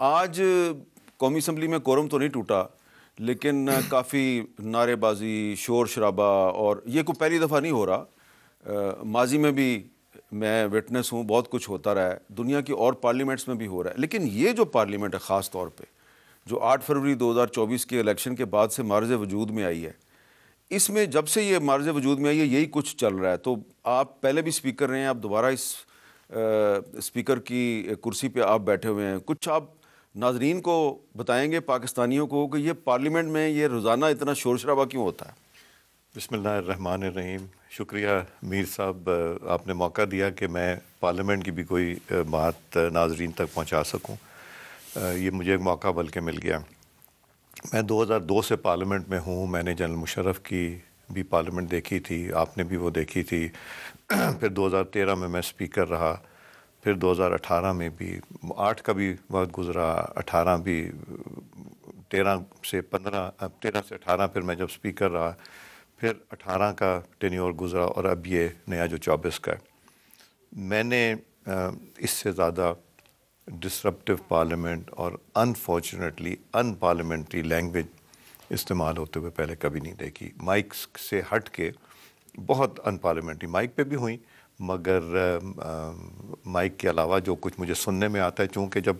آج قومی اسمبلی میں کورم تو نہیں ٹوٹا، لیکن کافی نعرے بازی، شور شرابہ، اور یہ کوئی پہلی دفعہ نہیں ہو رہا، ماضی میں بھی میں وٹنس ہوں، بہت کچھ ہوتا رہا ہے، دنیا کی اور پارلیمنٹس میں بھی ہو رہا ہے. لیکن یہ جو پارلیمنٹ ہے خاص طور پہ جو 8 فروری 2024 کے الیکشن کے بعد سے معرض وجود میں آئی ہے، اس میں جب سے یہ معرض وجود میں آئی ہے یہی کچھ چل رہا ہے. تو آپ پہلے بھی اسپیکر رہے ہیں، آپ دوبارہ اس اسپیکر کی کرسی پہ آپ بیٹھے ہوئے ہیں، کچھ آپ ناظرین کو بتائیں گے، پاکستانیوں کو، کہ یہ پارلیمنٹ میں یہ روزانہ اتنا شور شرابہ کیوں ہوتا ہے؟ بسم اللہ الرحمن الرحیم. شکریہ میر صاحب، آپ نے موقع دیا کہ میں پارلیمنٹ کی بھی کوئی بات ناظرین تک پہنچا سکوں. یہ مجھے ایک موقع بلکہ مل گیا. میں 2002 سے پارلیمنٹ میں ہوں. میں نے جنرل مشرف کی بھی پارلیمنٹ دیکھی تھی، آپ نے بھی وہ دیکھی تھی. پھر 2013 میں اسپیکر رہا، پھر 2018 میں بھی. 8 کا بھی وقت گزرا، 18 بھی، 13 سے 18 پھر میں جب اسپیکر رہا، پھر 18 کا ٹینیور گزرا، اور اب یہ نیا جو 24 کا ہے. میں نے اس سے زیادہ ڈسرپٹیو پارلیمنٹ اور انفارچونیٹلی ان پارلیمنٹری لینگویج استعمال ہوتے ہوئے پہلے کبھی نہیں دیکھی. مائک سے ہٹ کے بہت ان پارلیمنٹری، مائک پہ بھی ہوئیں، مگر مائک کے علاوہ جو کچھ مجھے سننے میں آتا ہے، چونکہ جب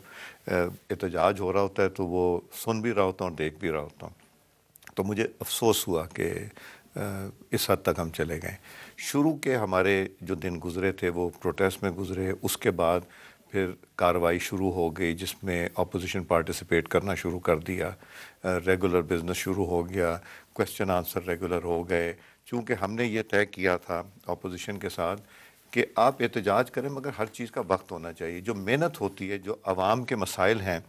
احتجاج ہو رہا ہوتا ہے تو وہ سن بھی رہا ہوتا ہوں اور دیکھ بھی رہا ہوتا ہوں، تو مجھے افسوس ہوا کہ اس حد تک ہم چلے گئے. شروع کے ہمارے جو دن گزرے تھے وہ پروٹیسٹ میں گزرے. اس کے بعد پھر کارروائی شروع ہو گئی جس میں اپوزیشن پارٹیسپیٹ کرنا شروع کر دیا، ریگولر بزنس شروع ہو گیا، کویسچن آنسر ریگولر ہو گئے. چونکہ ہم نے یہ طے کیا تھا اپوزیشن کے ساتھ کہ آپ احتجاج کریں مگر ہر چیز کا وقت ہونا چاہیے. جو محنت ہوتی ہے، جو عوام کے مسائل ہیں،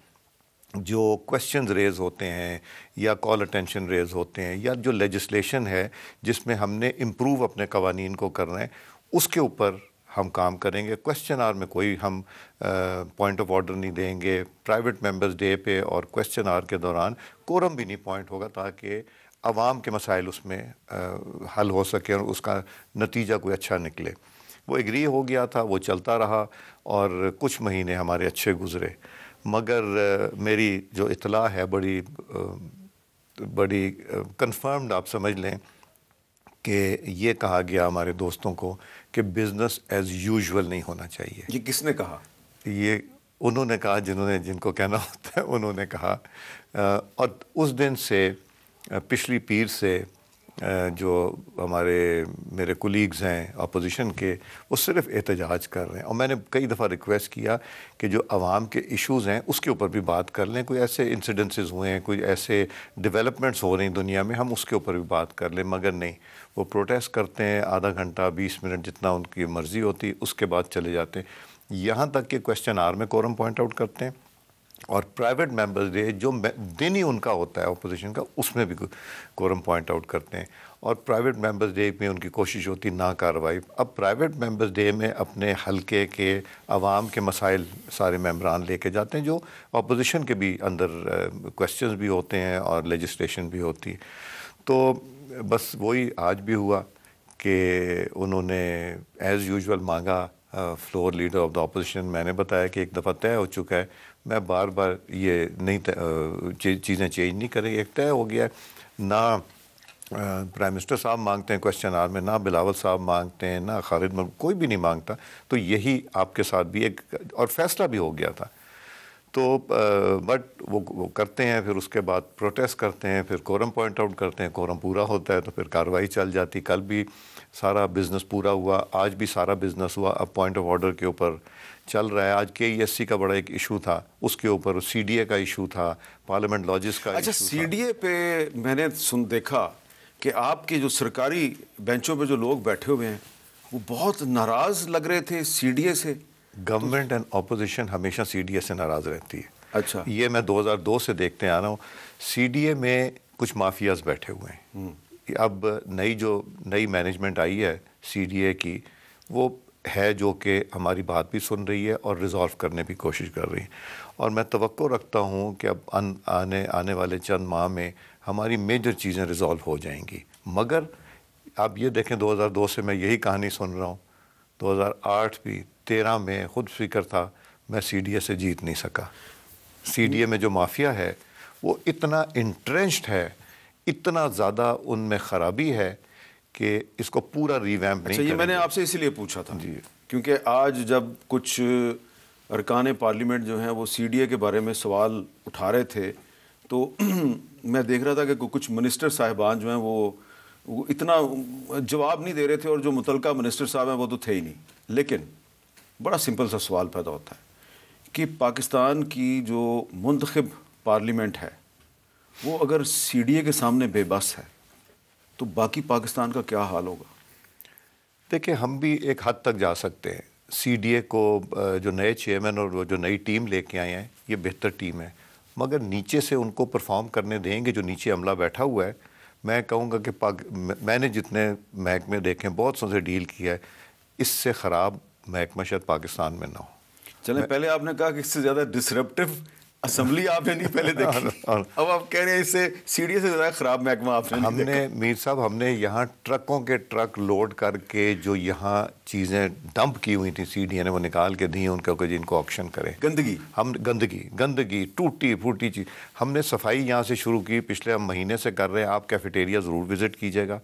جو کویسچنز ریز ہوتے ہیں یا کال اٹینشن ریز ہوتے ہیں، یا جو لیجسلیشن ہے جس میں ہم نے امپروو اپنے قوانین کو کرنا ہے، اس کے اوپر ہم کام کریں گے. کویسچن آور میں کوئی ہم پوائنٹ آف آرڈر نہیں دیں گے. پرائیویٹ ممبرز ڈے پہ اور کویسچن آور کے دوران کورم بھی نہیں پوائنٹ ہوگا تاکہ عوام کے مسائل اس میں حل ہو سکے اور اس کا نتیجہ کوئی اچھا نکلے. وہ ایگری ہو گیا تھا، وہ چلتا رہا، اور کچھ مہینے ہمارے اچھے گزرے. مگر میری جو اطلاع ہے بڑی کنفرمڈ آپ سمجھ لیں کہ یہ کہا گیا ہمارے دوستوں کو کہ بزنس ایز یوزول نہیں ہونا چاہیے. یہ کس نے کہا؟ یہ انہوں نے کہا جن کو کہنا ہوتا ہے، انہوں نے کہا. اور اس دن سے پچھلی پیر سے جو میرے کولیگز ہیں اپوزیشن کے، وہ صرف احتجاج کر رہے ہیں. اور میں نے کئی دفعہ ریکویسٹ کیا کہ جو عوام کے ایشوز ہیں اس کے اوپر بھی بات کر لیں. کوئی ایسے انسیڈنسز ہوئے ہیں، کوئی ایسے ڈیولپمنٹس ہو رہی ہیں دنیا میں، ہم اس کے اوپر بھی بات کر لیں. مگر نہیں، وہ پروٹیسٹ کرتے ہیں آدھا گھنٹہ 20 منٹ جتنا ان کی مرضی ہوتی، اس کے بعد چلے جاتے ہیں. یہاں تک کہ کویسچن آور میں کورم پوائنٹ آؤٹ کرتے ہیں، اور پرائیویٹ ممبرز ڈے جو دن ہی ان کا ہوتا ہے اپوزیشن کا، اس میں بھی کورم پوائنٹ آؤٹ کرتے ہیں. اور پرائیویٹ ممبرز ڈے میں ان کی کوشش ہوتی نا کارروائی. اب پرائیویٹ ممبرز ڈے میں اپنے حلقے کے عوام کے مسائل سارے ممبران لے کے جاتے ہیں، جو اپوزیشن کے بھی اندر کویسچنز بھی ہوتے ہیں اور لیجسلیشن بھی ہوتی. تو بس وہی آج بھی ہوا کہ انہوں نے ایز یوزول مانگا floor leader of the opposition. میں نے بتایا کہ ایک دفعہ طے ہو چکا ہے، میں بار بار یہ نہیں چیزیں چینج نہیں کریں. ایک طے ہو گیا ہے. نہ پرائم منسٹر صاحب مانگتے ہیں کویسچن آور میں، نہ بلاول صاحب مانگتے ہیں، نہ خالد کوئی بھی نہیں مانگتا. تو یہی آپ کے ساتھ بھی ایک اور فیصلہ بھی ہو گیا تھا. تو بٹ وہ کرتے ہیں، پھر اس کے بعد پروٹیسٹ کرتے ہیں، پھر کورم پوائنٹ آؤٹ کرتے ہیں. کورم پورا ہوتا ہے تو پھر کارروائی چل جاتی. کل بھی سارا بزنس پورا ہوا، آج بھی سارا بزنس ہوا. اب پوائنٹ آف آرڈر کے اوپر چل رہا ہے. آج KESC کا بڑا ایک ایشو تھا، اس کے اوپر CDA کا ایشو تھا، پارلیمنٹ لاجز کا اچھا، ایشو تھا. CDA پہ میں نے دیکھا کہ آپ کے جو سرکاری بینچوں پہ جو لوگ بیٹھے ہوئے ہیں وہ بہت ناراض لگ رہے تھے CDA سے. گورنمنٹ اینڈ اپوزیشن ہمیشہ CDA سے ناراض رہتی ہے. اچھا، یہ میں 2002 سے دیکھتے آ رہا ہوں. CDA میں کچھ مافیاز بیٹھے ہوئے ہیں. اب نئی مینجمنٹ آئی ہے CDA کی، وہ ہے جو کہ ہماری بات بھی سن رہی ہے اور ریزالو کرنے بھی کوشش کر رہی ہے. اور میں توقع رکھتا ہوں کہ اب آنے والے چند ماہ میں ہماری میجر چیزیں ریزالو ہو جائیں گی. مگر آپ یہ دیکھیں 2002 سے میں یہی کہانی سن رہا ہوں. 2008 بھی 13 میں خود فکر تھا، میں CDA سے جیت نہیں سکا. سی ڈی اے میں جو مافیا ہے وہ اتنا انٹرنچڈ ہے, اتنا زیادہ ان میں خرابی ہے کہ اس کو پورا ریویمپ نہیں کریں. یہ میں نے آپ سے اسی لیے پوچھا تھا جی, کیونکہ آج جب کچھ ارکان پارلیمنٹ جو ہیں وہ سی ڈی اے کے بارے میں سوال اٹھا رہے تھے تو میں دیکھ رہا تھا کہ کچھ منسٹر صاحبان جو ہیں وہ اتنا جواب نہیں دے رہے تھے, اور جو متعلقہ منسٹر صاحب ہیں وہ تو تھے ہی نہیں. لیکن بڑا سمپل سا سوال پیدا ہوتا ہے کہ پاکستان کی جو منتخب پارلیمنٹ ہے وہ اگر سی ڈی اے کے سامنے بے بس ہے تو باقی پاکستان کا کیا حال ہوگا؟ دیکھیں ہم بھی ایک حد تک جا سکتے ہیں. سی ڈی اے کو جو نئے چیئرمین اور وہ جو نئی ٹیم لے کے آئے ہیں یہ بہتر ٹیم ہے, مگر نیچے سے ان کو پرفارم کرنے دیں گے. جو نیچے عملہ بیٹھا ہوا ہے, میں کہوں گا کہ میں نے جتنے محکمے دیکھے بہت سو سے ڈیل کیا ہے, اس سے خراب محکمہ شاید پاکستان میں نہ ہو. چلیں پہلے آپ نے کہا کہ اس سے زیادہ ڈسرپٹیو اسمبلی آپ نے نہیں پہلے دیکھی, اب آپ کہہ رہے ہیں اس سے سی ڈی اے سے زیادہ خراب محکمہ آپ نے نہیں دیکھا. میر صاحب ہم نے یہاں ٹرکوں کے ٹرک لوڈ کر کے جو یہاں چیزیں ڈمپ کی ہوئی تھیں سی ڈی اے نے وہ نکال کے دی ان کو کہ جن کو آکشن کرے. گندگی ٹوٹی پھوٹی چیز. ہم نے صفائی یہاں سے شروع کی, پچھلے ہم مہینے سے کر رہے ہیں. آپ کیفیٹیریا ضرور وزٹ کیجیے گا,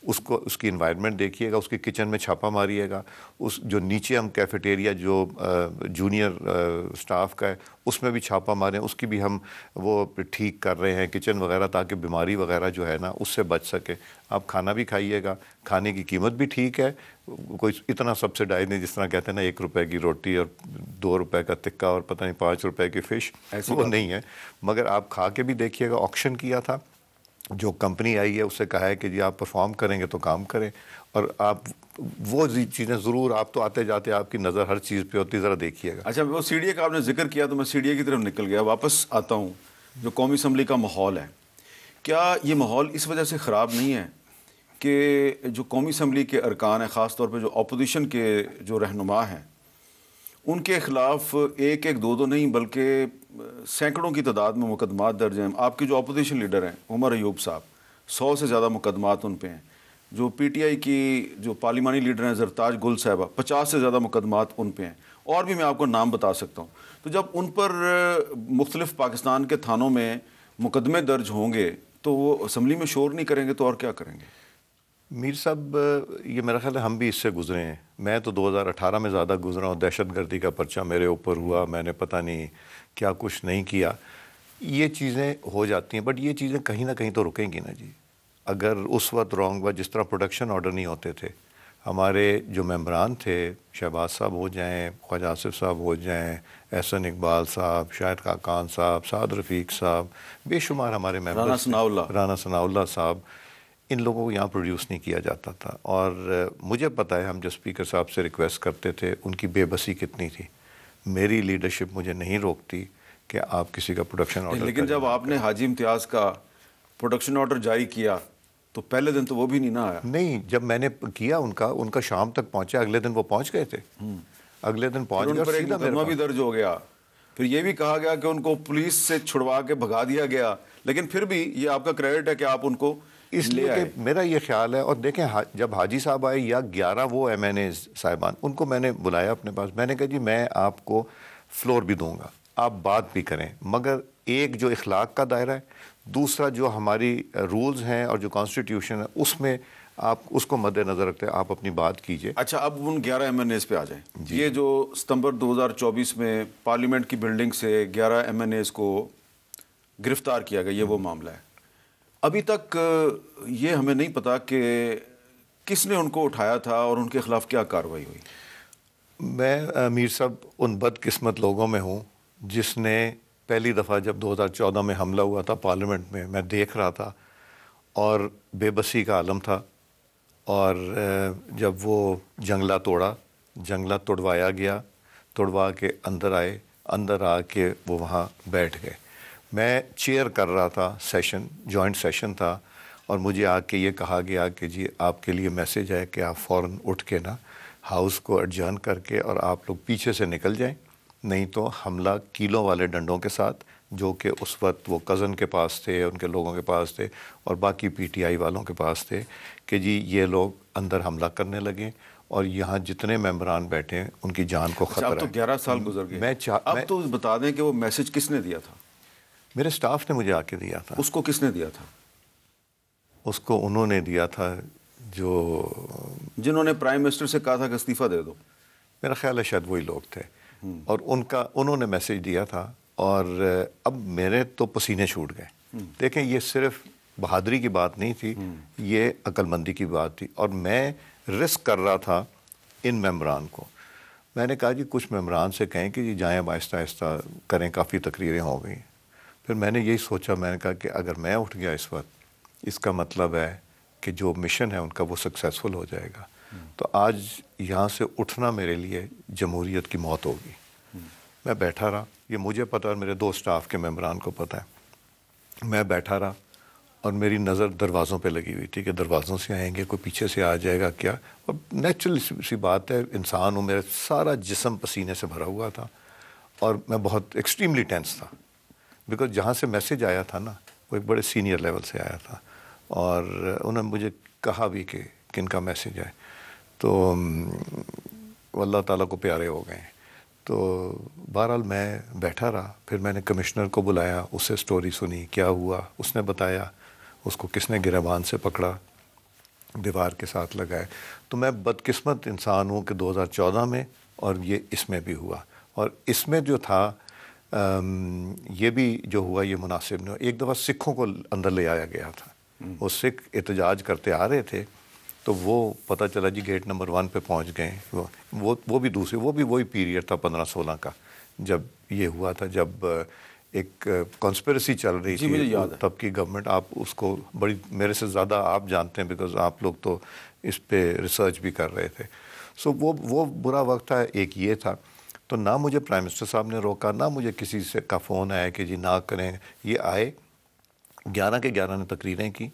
اس کی انوائرمنٹ دیکھیے گا, اس کی کچن میں چھاپا ماریے گا. اس جو نیچے ہم کیفیٹیریا جو جونیئر سٹاف کا ہے اس میں بھی چھاپا ماریں, اس کی بھی ہم وہ ٹھیک کر رہے ہیں کچن وغیرہ, تاکہ بیماری وغیرہ جو ہے نا اس سے بچ سکے. آپ کھانا بھی کھائیے گا, کھانے کی قیمت بھی ٹھیک ہے, کوئی اتنا سبسڈائز نہیں جس طرح کہتے ہیں نا 1 روپے کی روٹی اور 2 روپے کا تکہ اور پتہ نہیں 5 روپے کی فش, وہ نہیں ہے. مگر آپ کھا کے بھی دیکھیے گا. آکشن کیا تھا, جو کمپنی آئی ہے اسے کہا ہے کہ جی آپ پرفارم کریں گے تو کام کریں, اور آپ وہ چیزیں ضرور, آپ تو آتے جاتے آپ کی نظر ہر چیز پہ ہوتی, ذرا دیکھیے گا. اچھا, وہ سی ڈی اے کا آپ نے ذکر کیا تو میں سی ڈی اے کی طرف نکل گیا, واپس آتا ہوں. جو قومی اسمبلی کا ماحول ہے, کیا یہ ماحول اس وجہ سے خراب نہیں ہے کہ جو قومی اسمبلی کے ارکان ہیں, خاص طور پہ جو اپوزیشن کے جو رہنما ہیں, ان کے خلاف ایک دو نہیں بلکہ سینکڑوں کی تعداد میں مقدمات درج ہیں. آپ کے جو اپوزیشن لیڈر ہیں عمر ایوب صاحب, 100 سے زیادہ مقدمات ان پہ ہیں. جو پی ٹی آئی کی جو پارلیمانی لیڈر ہیں زرتاج گل صاحبہ, 50 سے زیادہ مقدمات ان پہ ہیں, اور بھی میں آپ کو نام بتا سکتا ہوں. تو جب ان پر مختلف پاکستان کے تھانوں میں مقدمے درج ہوں گے تو وہ اسمبلی میں شور نہیں کریں گے تو اور کیا کریں گے؟ میر صاحب یہ میرا خیال ہے ہم بھی اس سے گزرے ہیں. میں تو 2018 میں زیادہ گزرا ہوں, دہشت گردی کا پرچہ میرے اوپر ہوا, میں نے پتہ نہیں کیا کچھ نہیں کیا. یہ چیزیں ہو جاتی ہیں, بٹ یہ چیزیں کہیں نہ کہیں تو رکیں گی نا جی. اگر اس وقت رانگ ہوا, جس طرح پروڈکشن آرڈر نہیں ہوتے تھے, ہمارے جو ممبران تھے, شہباز صاحب ہو جائیں, خواجہ آصف صاحب ہو جائیں, احسن اقبال صاحب, شاہد خاقان صاحب, سعد رفیق صاحب, بے شمار ہمارے ممبر, رانا ثناء اللہ صاحب, ان لوگوں کو یہاں پروڈیوس نہیں کیا جاتا تھا. اور مجھے پتہ ہے ہم جو اسپیکر صاحب سے ریکویسٹ کرتے تھے ان کی بے بسی کتنی تھی. میری لیڈرشپ مجھے نہیں روکتی کہ آپ کسی کا پروڈکشن آرڈر, لیکن جب آپ نے حاجی امتیاز کا پروڈکشن آرڈر جاری کیا تو پہلے دن تو وہ بھی نہیں نہ آیا. نہیں, جب میں نے کیا ان کا شام تک پہنچا, اگلے دن وہ پہنچ گئے تھے, اگلے دن پہنچ گئے. ان پر ایک مقدمہ بھی درج ہو گیا, پھر یہ بھی کہا گیا کہ ان کو پولیس سے چھڑوا کے بھگا دیا گیا, لیکن پھر بھی یہ آپ کا کریڈٹ ہے کہ آپ ان کو اس لیے کہ میرا یہ خیال ہے. اور دیکھیں جب حاجی صاحب آئے یا 11 وہ ایم این اے صاحبان, ان کو میں نے بلایا اپنے پاس, میں نے کہا جی میں آپ کو فلور بھی دوں گا, آپ بات بھی کریں, مگر ایک جو اخلاق کا دائرہ ہے, دوسرا جو ہماری رولز ہیں اور جو کانسٹیٹیوشن ہے اس میں آپ اس کو مد نظر رکھتے ہیں, آپ اپنی بات کیجئے. اچھا, اب ان 11 ایم این ایز پہ آ جائیں. یہ جو ستمبر 2024 میں پارلیمنٹ کی بلڈنگ سے 11 ایم این ایز کو گرفتار کیا گیا, یہ وہ معاملہ ہے. ابھی تک یہ ہمیں نہیں پتا کہ کس نے ان کو اٹھایا تھا اور ان کے خلاف کیا کارروائی ہوئی. میں میر صاحب ان بد قسمت لوگوں میں ہوں جس نے پہلی دفعہ جب 2014 میں حملہ ہوا تھا پارلیمنٹ میں دیکھ رہا تھا اور بے بسی کا عالم تھا, اور جب وہ جنگلہ توڑوایا گیا, توڑوا کے اندر آئے, اندر آ کے وہ وہاں بیٹھ گئے. میں چیئر کر رہا تھا سیشن, جوائنٹ سیشن تھا, اور مجھے آ کے یہ کہا گیا کہ جی آپ کے لیے میسیج ہے کہ آپ فوراً اٹھ کے نا ہاؤس کو ایڈجرن کر کے اور آپ لوگ پیچھے سے نکل جائیں, نہیں تو حملہ کیلوں والے ڈنڈوں کے ساتھ, جو کہ اس وقت وہ کزن کے پاس تھے, ان کے لوگوں کے پاس تھے, اور باقی پی ٹی آئی والوں کے پاس تھے, کہ جی یہ لوگ اندر حملہ کرنے لگے اور یہاں جتنے ممبران بیٹھے ہیں ان کی جان کو خطرہ ہے. اب تو 11 سال گزر گئے. اب تو بتا دیں کہ وہ میسج کس نے دیا تھا؟ میرے سٹاف نے مجھے آ کے دیا تھا. اس کو کس نے دیا تھا؟ اس کو انہوں نے دیا تھا جنہوں نے پرائم منسٹر سے کہا تھا کہ استعفیٰ دے دو. میرا خیال ہے شاید وہی لوگ تھے. اور انہوں نے میسج دیا تھا. اور اب میرے تو پسینے چھوٹ گئے. دیکھیں یہ صرف بہادری کی بات نہیں تھی, یہ عقل مندی کی بات تھی. اور میں رسک کر رہا تھا ان ممبران کو. میں نے کہا جی کچھ ممبران سے کہیں کہ جی جائیں اب آہستہ آہستہ کریں, کافی تقریریں ہو گئی. پھر میں نے یہی سوچا, میں نے کہا کہ اگر میں اٹھ گیا اس وقت, اس کا مطلب ہے کہ جو مشن ہے ان کا وہ سکسیسفل ہو جائے گا. تو آج یہاں سے اٹھنا میرے لیے جمہوریت کی موت ہوگی. میں بیٹھا رہا, یہ مجھے پتا اور میرے 2 سٹاف کے ممبران کو پتا ہے. میں بیٹھا رہا اور میری نظر دروازوں پہ لگی ہوئی تھی کہ دروازوں سے آئیں گے, کوئی پیچھے سے آ جائے گا کیا. اور نیچرل سی بات ہے, انسان ہوں, میرا سارا جسم پسینے سے بھرا ہوا تھا اور میں بہت ایکسٹریملی ٹینس تھا. بیکاز جہاں سے میسج آیا تھا نا وہ ایک بڑے سینئر لیول سے آیا تھا اور انہوں نے مجھے کہا بھی کہ کن کا میسج ہے. تو وہ اللہ تعالیٰ کو پیارے ہو گئے. تو بہرحال میں بیٹھا رہا. پھر میں نے کمشنر کو بلایا, اس سے سٹوری سنی کیا ہوا. اس نے بتایا اس کو کس نے گریبان سے پکڑا, دیوار کے ساتھ لگائے. تو میں بدقسمت انسان ہوں کہ 2014 میں اور یہ اس میں بھی ہوا. اور اس میں جو تھا یہ بھی جو ہوا یہ مناسب نہیں ہوا. ایک دفعہ سکھوں کو اندر لے آیا گیا تھا. وہ سکھ احتجاج کرتے آ رہے تھے تو وہ پتہ چلا جی گیٹ نمبر 1 پہ پہنچ گئے. وہ بھی دوسرے, وہ بھی وہی پیریڈ تھا 15-16 کا جب یہ ہوا تھا, جب ایک کانسپریسی چل رہی تھی تب کی گورنمنٹ. آپ اس کو بڑی میرے سے زیادہ آپ جانتے ہیں بیکاز آپ لوگ تو اس پہ ریسرچ بھی کر رہے تھے. سو وہ برا وقت تھا. ایک یہ تھا. تو نہ مجھے پرائم منسٹر صاحب نے روکا, نہ مجھے کسی سے کا فون آیا کہ جی نہ کریں. یہ آئے 11 کے 11 نے تقریریں کی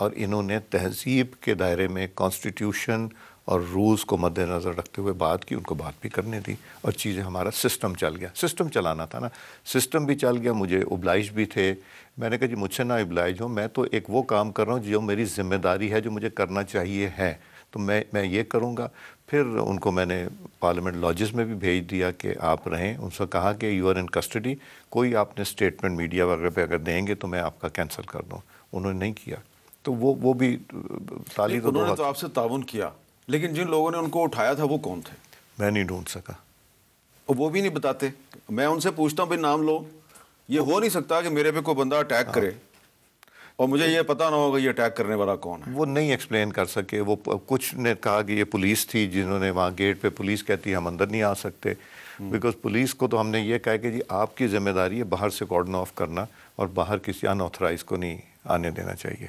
اور انہوں نے تہذیب کے دائرے میں کانسٹیٹیوشن اور رولز کو مد نظر رکھتے ہوئے بات کی. ان کو بات بھی کرنے دی اور چیزیں, ہمارا سسٹم چل گیا. سسٹم چلانا تھا نا, سسٹم بھی چل گیا. مجھے اوبلائج بھی تھے. میں نے کہا جی مجھ سے نہ اوبلائج ہوں, میں تو ایک وہ کام کر رہا ہوں جو میری ذمہ داری ہے, جو مجھے کرنا چاہیے ہے, تو میں یہ کروں گا. پھر ان کو میں نے پارلیمنٹ لاجز میں بھی بھیج دیا کہ آپ رہیں. ان سے کہا کہ یو آر ان کسٹڈی, کوئی آپ نے اسٹیٹمنٹ میڈیا وغیرہ پہ اگر دیں گے تو میں آپ کا کینسل کر دوں. انہوں نے نہیں کیا. تو وہ بھی تالی تو انہوں نے تو آپ سے تعاون کیا, لیکن جن لوگوں نے ان کو اٹھایا تھا وہ کون تھے؟ میں نہیں ڈھونڈ سکا. اور وہ بھی نہیں بتاتے. میں ان سے پوچھتا ہوں بھائی نام لو. یہ ہو نہیں سکتا کہ میرے پہ کوئی بندہ اٹیک کرے اور مجھے یہ پتہ نہ ہوگا یہ اٹیک کرنے والا کون ہے. وہ نہیں ایکسپلین کر سکے. وہ کچھ نے کہا کہ یہ پولیس تھی, جنہوں نے وہاں گیٹ پہ پولیس کہتی ہے ہم اندر نہیں آ سکتے. بیکاز پولیس کو تو ہم نے یہ کہا کہ جی آپ کی ذمہ داری ہے باہر سے کارڈن آف کرنا اور باہر کسی ان آتھرائز کو نہیں آنے دینا چاہیے.